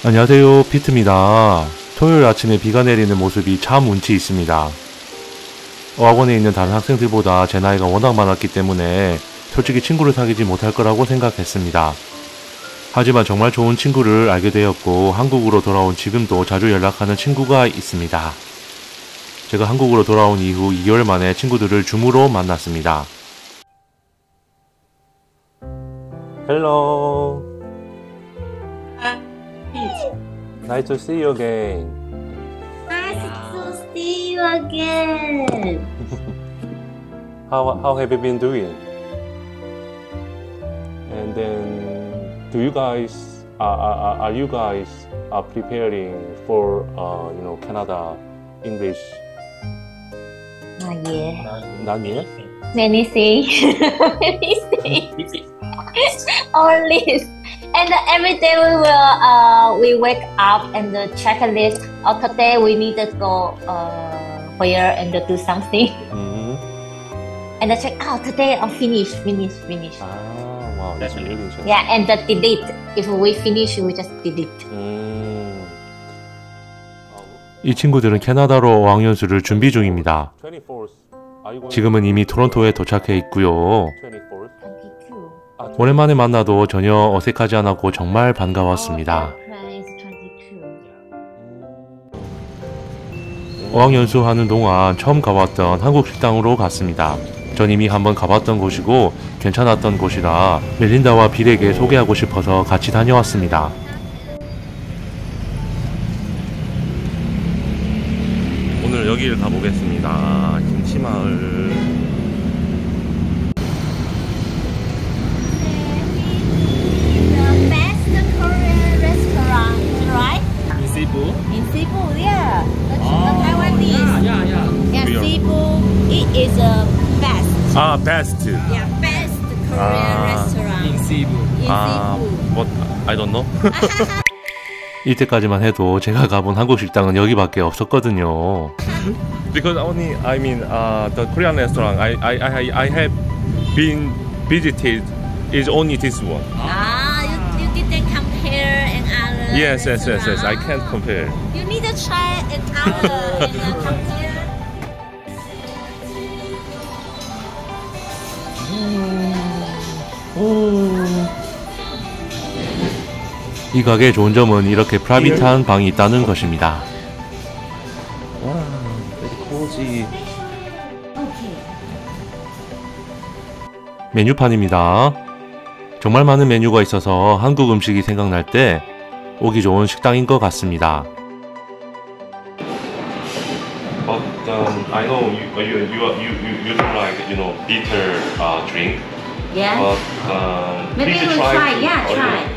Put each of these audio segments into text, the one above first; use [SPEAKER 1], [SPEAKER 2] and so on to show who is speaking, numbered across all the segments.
[SPEAKER 1] 안녕하세요, 피트입니다. 토요일 아침에 비가 내리는 모습이 참 운치 있습니다. 어학원에 있는 다른 학생들보다 제 나이가 워낙 많았기 때문에 솔직히 친구를 사귀지 못할 거라고 생각했습니다. 하지만 정말 좋은 친구를 알게 되었고 한국으로 돌아온 지금도 자주 연락하는 친구가 있습니다. 제가 한국으로 돌아온 이후 2개월 만에 친구들을 줌으로 만났습니다. Hello. Nice to see you again.
[SPEAKER 2] Nice to see you again.
[SPEAKER 1] How have you been doing? And then, do you guys are you guys preparing for Canada English?
[SPEAKER 2] Not yet.
[SPEAKER 1] Not yet.
[SPEAKER 2] Many things. Many things. Only. And every day we wake up and the checklist. Today we need to go where and do something. And the check. Oh, today I'll finish.
[SPEAKER 1] Ah, wow, that's really interesting.
[SPEAKER 2] Yeah, and the delete. If we finish, we just delete.
[SPEAKER 1] 이 친구들은 캐나다로 어학연수를 준비 중입니다. 지금은 이미 토론토에 도착해 있고요.
[SPEAKER 2] 22.
[SPEAKER 1] 오랜만에 만나도 전혀 어색하지 않았고 정말 반가웠습니다. 어학연수 하는 동안 처음 가봤던 한국 식당으로 갔습니다. 전 이미 한번 가봤던 곳이고 괜찮았던 곳이라 멜린다와 빌에게 소개하고 싶어서 같이 다녀왔습니다. 오늘 여기를 가보겠습니다. 김치마을.
[SPEAKER 2] In Cebu, yeah. The Taiwanese. Yeah, Cebu, it is the best.
[SPEAKER 1] Best.
[SPEAKER 2] Yeah, best Korean restaurant.
[SPEAKER 3] In Cebu.
[SPEAKER 2] In Cebu.
[SPEAKER 1] What? I don't know. 이때까지만 해도 제가 가본 한국 식당은 여기밖에 없었거든요. Because only, I mean, the Korean restaurant I have been visited is only this one.
[SPEAKER 2] You didn't compare and other.
[SPEAKER 1] Yes. I can't compare.
[SPEAKER 2] You need to try and other and compare.
[SPEAKER 1] 이 가게의 좋은 점은 이렇게 프라이빗한 방이 있다는 것입니다. 와, 되게 코지. 메뉴판입니다. 정말 많은 메뉴가 있어서 한국 음식이 생각날 때 오기 좋은 식당인 것 같습니다. But I know you don't like bitter drink.
[SPEAKER 2] Yeah.
[SPEAKER 1] But
[SPEAKER 2] Maybe
[SPEAKER 1] please
[SPEAKER 2] we'll try. Yeah, try.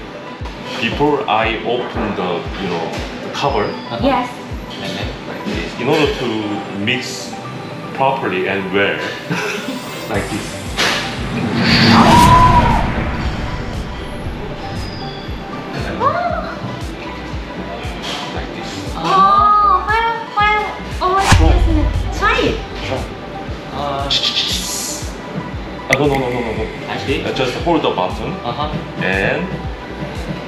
[SPEAKER 1] Before I open the the cover,
[SPEAKER 2] Yes.
[SPEAKER 1] like this, in order to mix properly and well, like this. Like this.
[SPEAKER 2] Try it.
[SPEAKER 1] No.
[SPEAKER 3] I see.
[SPEAKER 1] Just hold the button and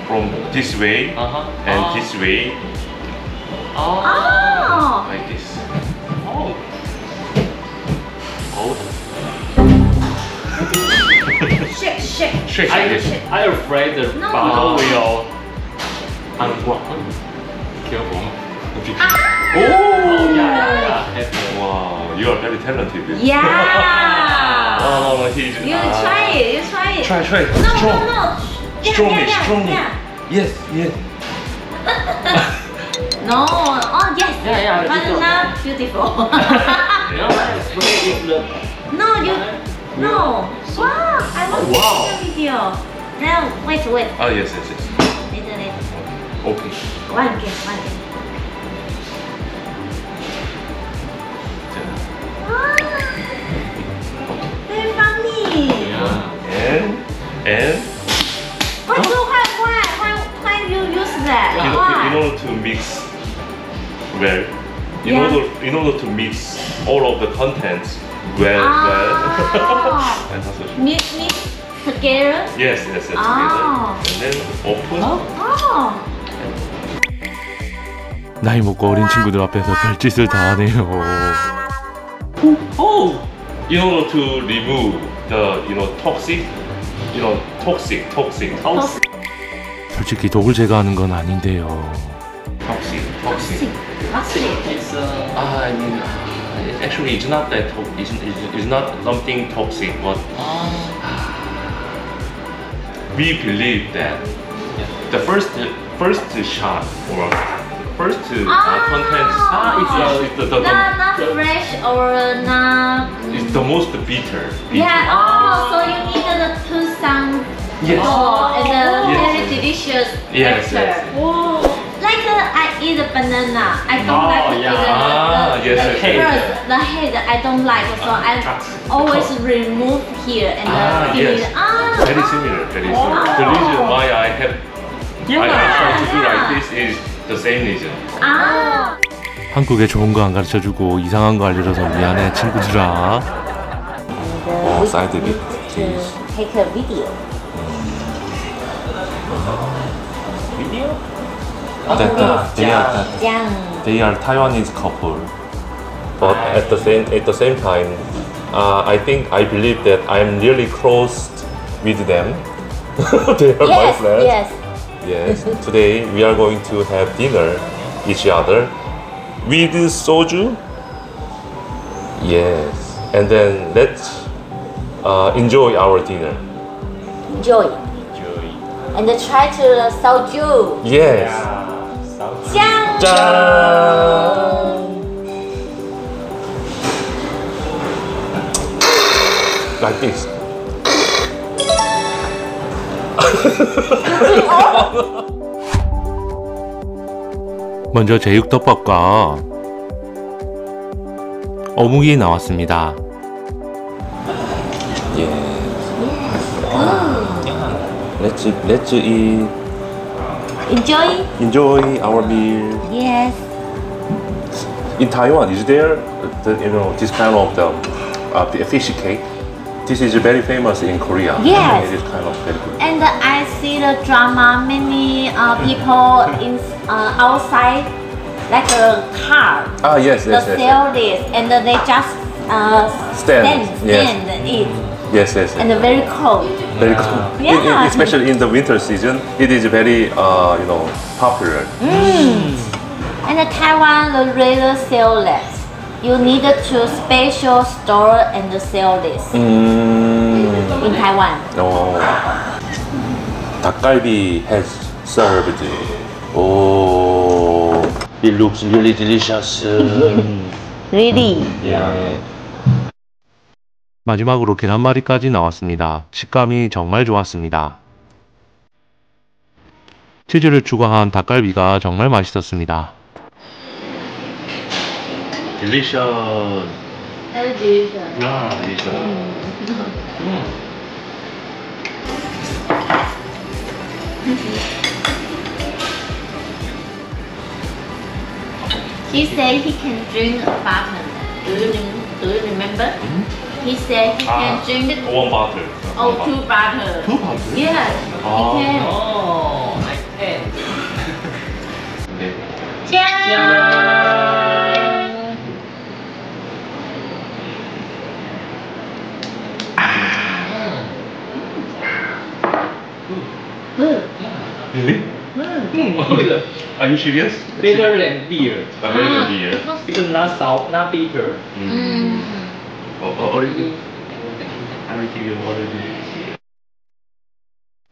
[SPEAKER 1] from this way and this way,
[SPEAKER 2] Oh.
[SPEAKER 1] like this.
[SPEAKER 3] Oh.
[SPEAKER 2] Shake.
[SPEAKER 1] Shake like this.
[SPEAKER 3] I afraid the
[SPEAKER 2] No.
[SPEAKER 3] bottle will unblock. Careful.
[SPEAKER 1] Oh!
[SPEAKER 3] Yeah.
[SPEAKER 1] Wow, you are very talented.
[SPEAKER 2] Yeah.
[SPEAKER 1] No, he's.
[SPEAKER 2] You try it.
[SPEAKER 1] Try.
[SPEAKER 2] No.
[SPEAKER 1] Strongly.
[SPEAKER 2] Yeah.
[SPEAKER 1] Yes.
[SPEAKER 2] No. Oh yes.
[SPEAKER 3] Yeah,
[SPEAKER 2] But
[SPEAKER 3] beautiful.
[SPEAKER 2] not beautiful.
[SPEAKER 3] No, it's the
[SPEAKER 2] No, you. No. Wow. I want to
[SPEAKER 3] Wow.
[SPEAKER 2] see the video. Now wait.
[SPEAKER 1] Yes.
[SPEAKER 2] Later.
[SPEAKER 1] Okay.
[SPEAKER 2] One game. Very funny.
[SPEAKER 1] And
[SPEAKER 2] Why you use that?
[SPEAKER 1] in order to mix well, in order to mix all of the contents well. And also,
[SPEAKER 2] Mix together.
[SPEAKER 1] yes, together.
[SPEAKER 2] Ah.
[SPEAKER 1] And then open.
[SPEAKER 2] Oh.
[SPEAKER 1] 나이 먹고 어린 친구들 앞에서 별짓을 다 하네요.
[SPEAKER 3] Oh, you know to remove the toxic, toxic.
[SPEAKER 1] 솔직히 독을 제거하는 건 아닌데요.
[SPEAKER 3] Toxic.
[SPEAKER 2] It's
[SPEAKER 3] I mean, actually, it's not that. It's not something toxic, but we believe that the first shot or first contents is
[SPEAKER 2] not fresh or not.
[SPEAKER 3] it's the most bitter.
[SPEAKER 2] Yeah. Oh, so you need the two sound.
[SPEAKER 3] Yes.
[SPEAKER 2] Oh, and
[SPEAKER 3] Yes.
[SPEAKER 2] very delicious
[SPEAKER 3] Yes,
[SPEAKER 2] texture.
[SPEAKER 3] yes.
[SPEAKER 2] Whoa. Like I eat a banana. I don't
[SPEAKER 3] Oh,
[SPEAKER 2] like to
[SPEAKER 3] yeah.
[SPEAKER 2] eat
[SPEAKER 3] Ah, yes,
[SPEAKER 2] the
[SPEAKER 3] yes.
[SPEAKER 2] first, the head. I don't like, so I always remove here and give
[SPEAKER 3] yes.
[SPEAKER 2] it.
[SPEAKER 3] Very similar. Very similar. The reason why I try to do like this is the same reason.
[SPEAKER 2] Ah.
[SPEAKER 1] 한국에 좋은 거 안 가르쳐주고 이상한 거 알려줘서 미안해 친구들아.
[SPEAKER 3] Side bit.
[SPEAKER 2] Take a video.
[SPEAKER 3] Video?
[SPEAKER 1] They are Taiwanese couple. But at the same time, I believe that I'm really close with them. They are my friends.
[SPEAKER 2] Yes.
[SPEAKER 1] Yes. Today we are going to have dinner each other with soju. Yes. And then let's enjoy our dinner.
[SPEAKER 2] Enjoy. And try to soju.
[SPEAKER 1] Yes.
[SPEAKER 2] 짠.
[SPEAKER 1] 짠. Like this. 먼저 제육덮밥과 어묵이 나왔습니다. Let's eat. Enjoy our meal.
[SPEAKER 2] Yes.
[SPEAKER 1] In Taiwan, is there this kind of the fish cake? This is very famous in Korea.
[SPEAKER 2] Yes.
[SPEAKER 1] It is kind of very good.
[SPEAKER 2] And I see the drama. Many people in outside, like a car.
[SPEAKER 1] Ah, yes.
[SPEAKER 2] They sell this, and they just stand it,
[SPEAKER 1] Yes.
[SPEAKER 2] and very cold.
[SPEAKER 1] Very good.
[SPEAKER 2] Yeah.
[SPEAKER 1] Especially in the winter season, it is very popular.
[SPEAKER 2] And the Taiwan the rather sell less. You need to special store and sell this in Taiwan.
[SPEAKER 1] Oh. 닭갈비 has served. Oh, it looks really delicious.
[SPEAKER 2] Really?
[SPEAKER 1] Yeah. 마지막으로 계란말이까지 나왔습니다. 식감이 정말 좋았습니다. 치즈를 추가한 닭갈비가 정말 맛있었습니다.
[SPEAKER 3] Delicious.
[SPEAKER 2] Very delicious.
[SPEAKER 3] Yeah, delicious.
[SPEAKER 2] He said he can drink butter. Do you remember? He said he can drink
[SPEAKER 3] One bottle.
[SPEAKER 2] two butter.
[SPEAKER 3] Two bottle?
[SPEAKER 2] Yes, he can.
[SPEAKER 3] Oh, I can. Okay.
[SPEAKER 2] 짠! Good.
[SPEAKER 3] Really? Are you serious?
[SPEAKER 4] Better than beer.
[SPEAKER 3] Better than beer.
[SPEAKER 4] Because not salt, not bitter.
[SPEAKER 3] Already. I will give you already.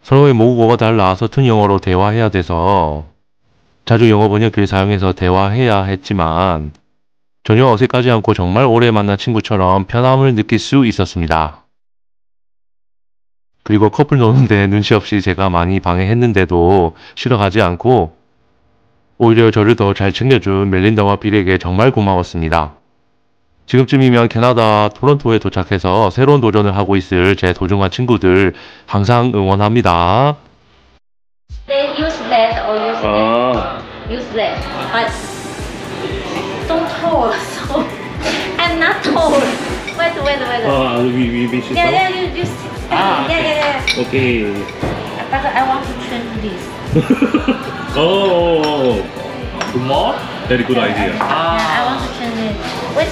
[SPEAKER 1] 서로의 모국어가 달라 서툰 영어로 대화해야 돼서 자주 영어 번역기를 사용해서 대화해야 했지만 전혀 어색하지 않고 정말 오래 만난 친구처럼 편함을 느낄 수 있었습니다. 그리고 커플 노는데 눈치 없이 제가 많이 방해했는데도 싫어하지 않고 오히려 저를 더 잘 챙겨준 멜린다와 빌에게 정말 고마웠습니다. 지금쯤이면 캐나다 토론토에 도착해서 새로운 도전을 하고 있을 제 도중한 친구들 항상 응원합니다.
[SPEAKER 2] They use less or use less. Use less. But don't told. So I'm not told. Wait.
[SPEAKER 3] We should
[SPEAKER 2] Yeah, you sit. Yeah.
[SPEAKER 3] Okay.
[SPEAKER 2] But I want to change this.
[SPEAKER 3] Oh. More? Very good idea.
[SPEAKER 2] Yeah, I want to change it. Wait.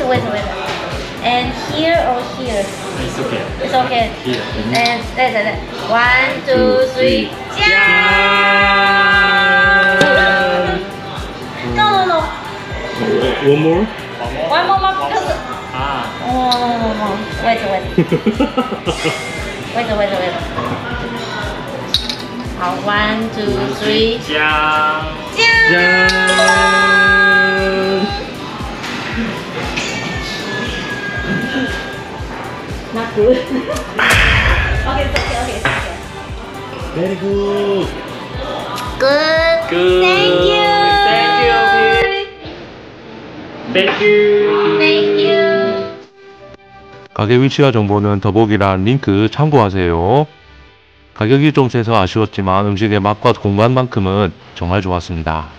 [SPEAKER 2] And here or here?
[SPEAKER 4] It's okay.
[SPEAKER 2] It's okay.
[SPEAKER 4] Here.
[SPEAKER 2] And that. 1, 2, 3. No.
[SPEAKER 3] One more.
[SPEAKER 2] One more. Because
[SPEAKER 4] Ah.
[SPEAKER 2] Oh, wait. Wait. 好，1, 2, 3，
[SPEAKER 4] 姜。
[SPEAKER 2] Not good. Okay, it's okay.
[SPEAKER 3] Very good.
[SPEAKER 2] Good.
[SPEAKER 4] Good.
[SPEAKER 2] Thank you.
[SPEAKER 4] Thank you.
[SPEAKER 2] Thank you.
[SPEAKER 1] 가게 위치와 정보는 더보기란 링크 참고하세요. 가격이 좀 세서 아쉬웠지만 음식의 맛과 공간만큼은 정말 좋았습니다.